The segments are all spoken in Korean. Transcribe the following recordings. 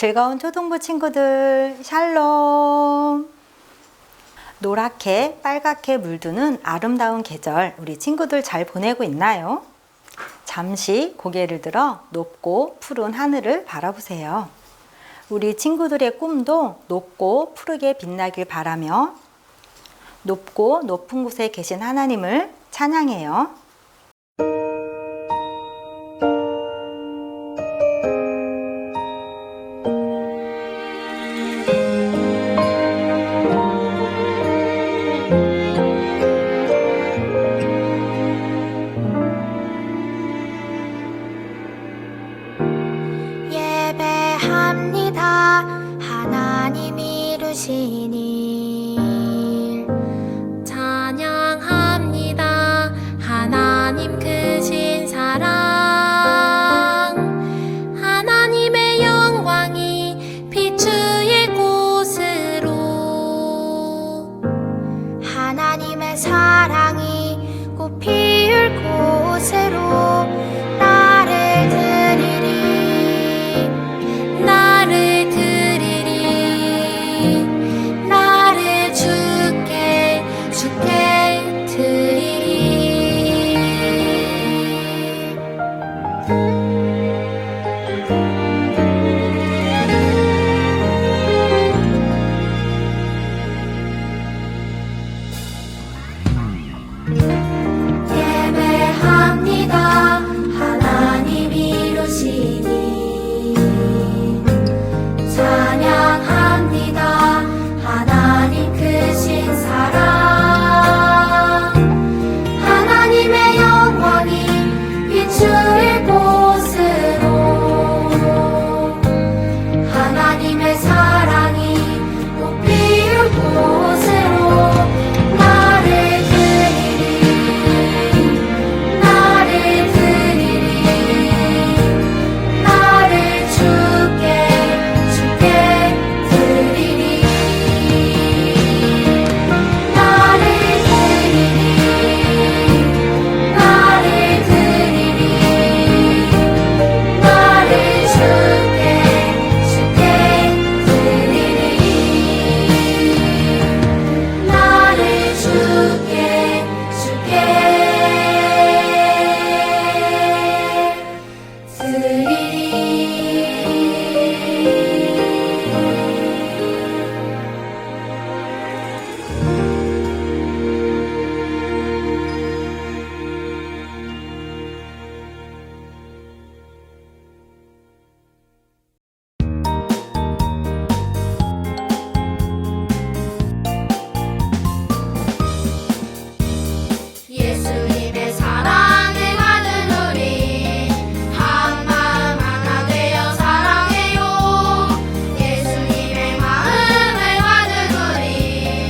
즐거운 초등부 친구들, 샬롬! 노랗게 빨갛게 물드는 아름다운 계절, 우리 친구들 잘 보내고 있나요? 잠시 고개를 들어 높고 푸른 하늘을 바라보세요. 우리 친구들의 꿈도 높고 푸르게 빛나길 바라며 높고 높은 곳에 계신 하나님을 찬양해요. 예배합니다. 하나님 이루신 일 찬양합니다. 하나님 크신 사랑 하나님의 영광이 비추일 곳으로 하나님의 사랑이 꽃 피울 곳으로 나를 드리리 나를 주께 드리리 예배합니다. 하나님 이루신 일 찬양합니다. 하나님 크신 사랑 하나님의 영광이 비추일 곳으로 하나님의 사랑이 꽃 피울 곳으로 나를 드리리 나를 주께 드리리 나를 예수님의 사랑을 받은 우리 한 마음 하나 되어 사랑해요. 예수님의 마음을 받은 우리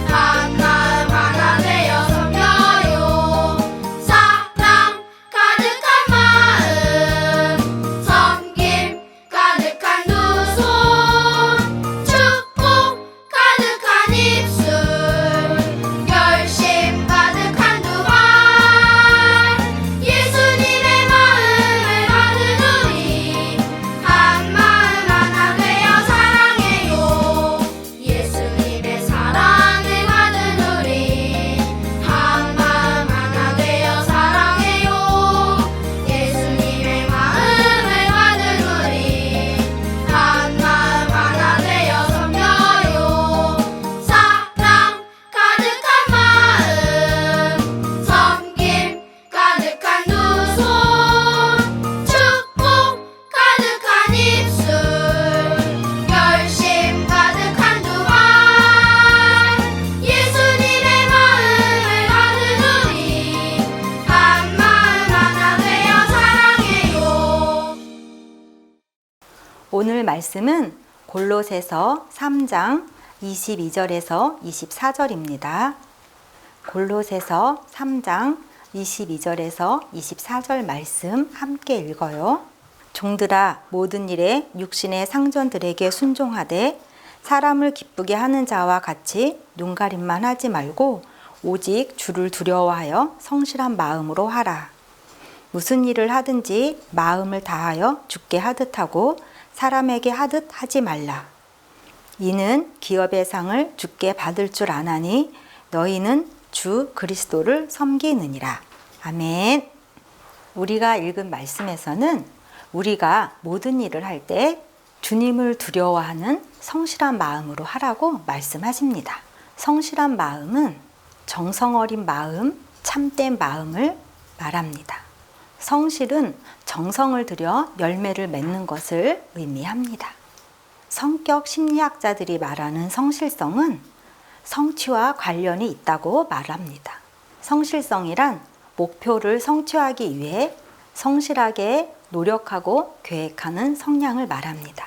한 마음 하나 되어 섬겨요. 사랑 가득한 마음 섬김 가득한 두 손 축복 가득한 입술 열심 가득한 두 발 예수님의 마음을 받은 우리 한 마음 하나 되어 사랑해요. 예수님의 사랑을 받은 우리 한 마음 하나 되어 사랑해요. 예수님의 마음을 받은 우리 한 마음 하나 되어 섬겨요. 사랑 가득한 마음 섬김 가득한 두 손 축복 가득한 입술 열심 가득한 두 발 예수님의 마음을 받은 우리 한 마음 하나 되어 사랑해요. 오늘 말씀은 골로새서 3장 22절에서 24절입니다. 골로새서 3장 22절에서 24절 말씀 함께 읽어요. 종들아 모든 일에 육신의 상전들에게 순종하되 사람을 기쁘게 하는 자와 같이 눈가림만 하지 말고 오직 주를 두려워하여 성실한 마음으로 하라. 무슨 일을 하든지 마음을 다하여 주께 하듯 하고 사람에게 하듯 하지 말라. 이는 기업의 상을 주께 받을 줄 아나니 너희는 주 그리스도를 섬기느니라. 아멘. 우리가 읽은 말씀에서는 우리가 모든 일을 할 때 주님을 두려워하는 성실한 마음으로 하라고 말씀하십니다. 성실한 마음은 정성 어린 마음, 참된 마음을 말합니다. 성실은 정성을 들여 열매를 맺는 것을 의미합니다. 성격 심리학자들이 말하는 성실성은 성취와 관련이 있다고 말합니다. 성실성이란 목표를 성취하기 위해 성실하게 노력하고 계획하는 성향을 말합니다.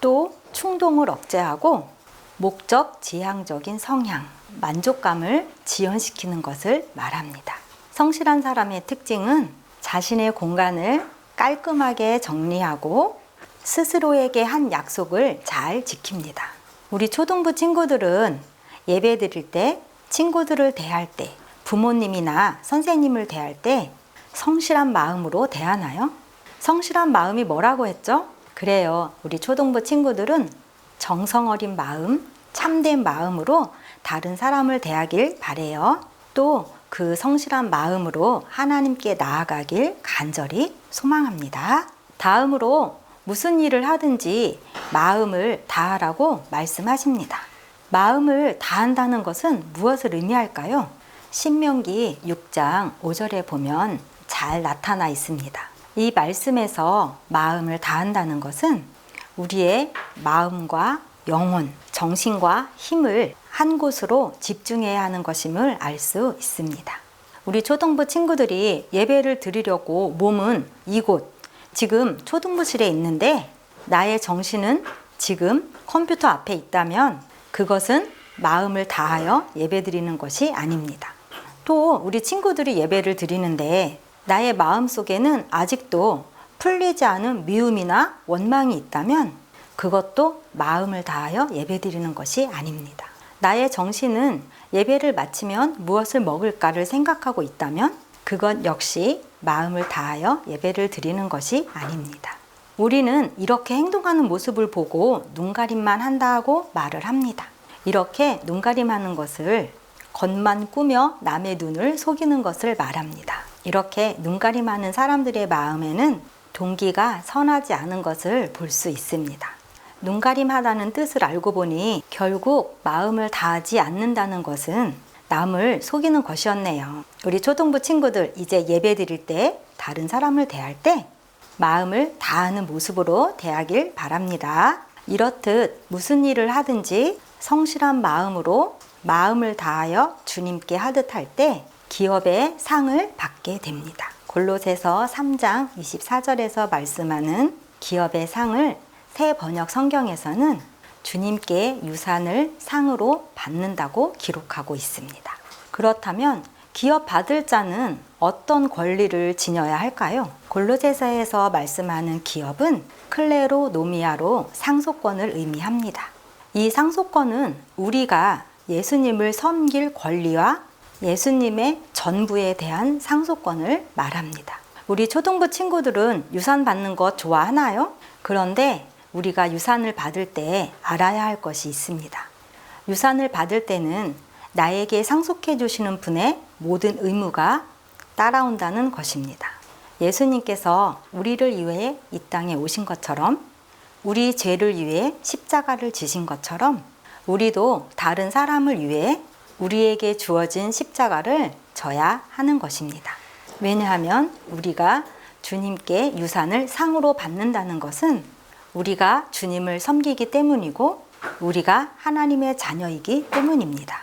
또 충동을 억제하고 목적 지향적인 성향, 만족감을 지연시키는 것을 말합니다. 성실한 사람의 특징은 자신의 공간을 깔끔하게 정리하고 스스로에게 한 약속을 잘 지킵니다. 우리 초등부 친구들은 예배 드릴 때, 친구들을 대할 때, 부모님이나 선생님을 대할 때 성실한 마음으로 대하나요? 성실한 마음이 뭐라고 했죠? 그래요. 우리 초등부 친구들은 정성 어린 마음, 참된 마음으로 다른 사람을 대하길 바래요. 또 그 성실한 마음으로 하나님께 나아가길 간절히 소망합니다. 다음으로 무슨 일을 하든지 마음을 다하라고 말씀하십니다. 마음을 다한다는 것은 무엇을 의미할까요? 신명기 6장 5절에 보면 잘 나타나 있습니다. 이 말씀에서 마음을 다한다는 것은 우리의 마음과 영혼, 정신과 힘을 한 곳으로 집중해야 하는 것임을 알 수 있습니다. 우리 초등부 친구들이 예배를 드리려고 몸은 이곳, 지금 초등부실에 있는데 나의 정신은 지금 컴퓨터 앞에 있다면 그것은 마음을 다하여 예배 드리는 것이 아닙니다. 또 우리 친구들이 예배를 드리는데 나의 마음 속에는 아직도 풀리지 않은 미움이나 원망이 있다면 그것도 마음을 다하여 예배 드리는 것이 아닙니다. 나의 정신은 예배를 마치면 무엇을 먹을까를 생각하고 있다면 그것 역시 마음을 다하여 예배를 드리는 것이 아닙니다. 우리는 이렇게 행동하는 모습을 보고 눈가림만 한다고 말을 합니다. 이렇게 눈가림하는 것을 겉만 꾸며 남의 눈을 속이는 것을 말합니다. 이렇게 눈가림하는 사람들의 마음에는 동기가 선하지 않은 것을 볼 수 있습니다. 눈가림하다는 뜻을 알고 보니 결국 마음을 다하지 않는다는 것은 남을 속이는 것이었네요. 우리 초등부 친구들 이제 예배 드릴 때 다른 사람을 대할 때 마음을 다하는 모습으로 대하길 바랍니다. 이렇듯 무슨 일을 하든지 성실한 마음으로 마음을 다하여 주님께 하듯 할 때 기업의 상을 받게 됩니다. 골로새서 3장 24절에서 말씀하는 기업의 상을 새 번역 성경에서는 주님께 유산을 상으로 받는다고 기록하고 있습니다. 그렇다면 기업 받을 자는 어떤 권리를 지녀야 할까요? 골로새서에서 말씀하는 기업은 클레로노미아로 상속권을 의미합니다. 이 상속권은 우리가 예수님을 섬길 권리와 예수님의 전부에 대한 상속권을 말합니다. 우리 초등부 친구들은 유산 받는 것 좋아하나요? 그런데 우리가 유산을 받을 때 알아야 할 것이 있습니다. 유산을 받을 때는 나에게 상속해 주시는 분의 모든 의무가 따라온다는 것입니다. 예수님께서 우리를 위해 이 땅에 오신 것처럼 우리 죄를 위해 십자가를 지신 것처럼 우리도 다른 사람을 위해 우리에게 주어진 십자가를 져야 하는 것입니다. 왜냐하면 우리가 주님께 유산을 상으로 받는다는 것은 우리가 주님을 섬기기 때문이고 우리가 하나님의 자녀이기 때문입니다.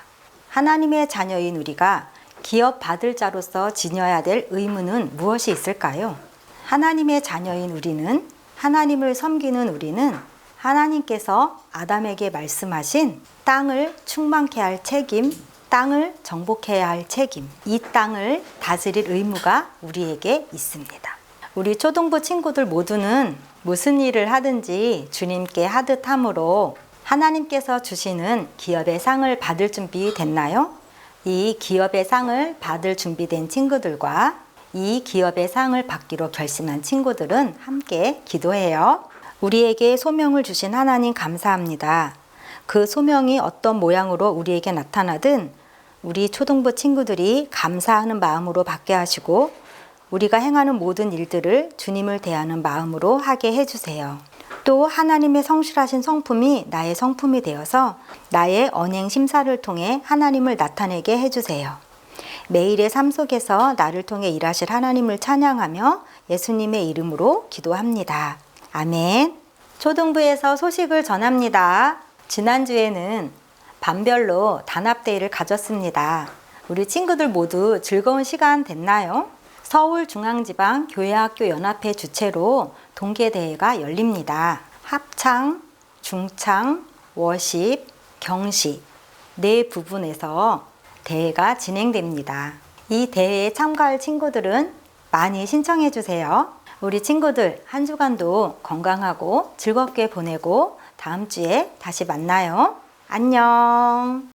하나님의 자녀인 우리가 기업 받을 자로서 지녀야 될 의무는 무엇이 있을까요? 하나님의 자녀인 우리는, 하나님을 섬기는 우리는 하나님께서 아담에게 말씀하신 땅을 충만케 할 책임, 땅을 정복해야 할 책임, 이 땅을 다스릴 의무가 우리에게 있습니다. 우리 초등부 친구들 모두는 무슨 일을 하든지 주님께 하듯 함으로 하나님께서 주시는 기업의 상을 받을 준비 됐나요? 이 기업의 상을 받을 준비된 친구들과 이 기업의 상을 받기로 결심한 친구들은 함께 기도해요. 우리에게 소명을 주신 하나님 감사합니다. 그 소명이 어떤 모양으로 우리에게 나타나든 우리 초등부 친구들이 감사하는 마음으로 받게 하시고 우리가 행하는 모든 일들을 주님을 대하는 마음으로 하게 해주세요. 또 하나님의 성실하신 성품이 나의 성품이 되어서 나의 언행 심사를 통해 하나님을 나타내게 해주세요. 매일의 삶 속에서 나를 통해 일하실 하나님을 찬양하며 예수님의 이름으로 기도합니다. 아멘. 초등부에서 소식을 전합니다. 지난주에는 반별로 단합대회를 가졌습니다. 우리 친구들 모두 즐거운 시간 됐나요? 서울중앙지방교회학교연합회 주최로 동계대회가 열립니다. 합창, 중창, 워십, 경시 네 부분에서 대회가 진행됩니다. 이 대회에 참가할 친구들은 많이 신청해 주세요. 우리 친구들 한 주간도 건강하고 즐겁게 보내고 다음 주에 다시 만나요. 안녕.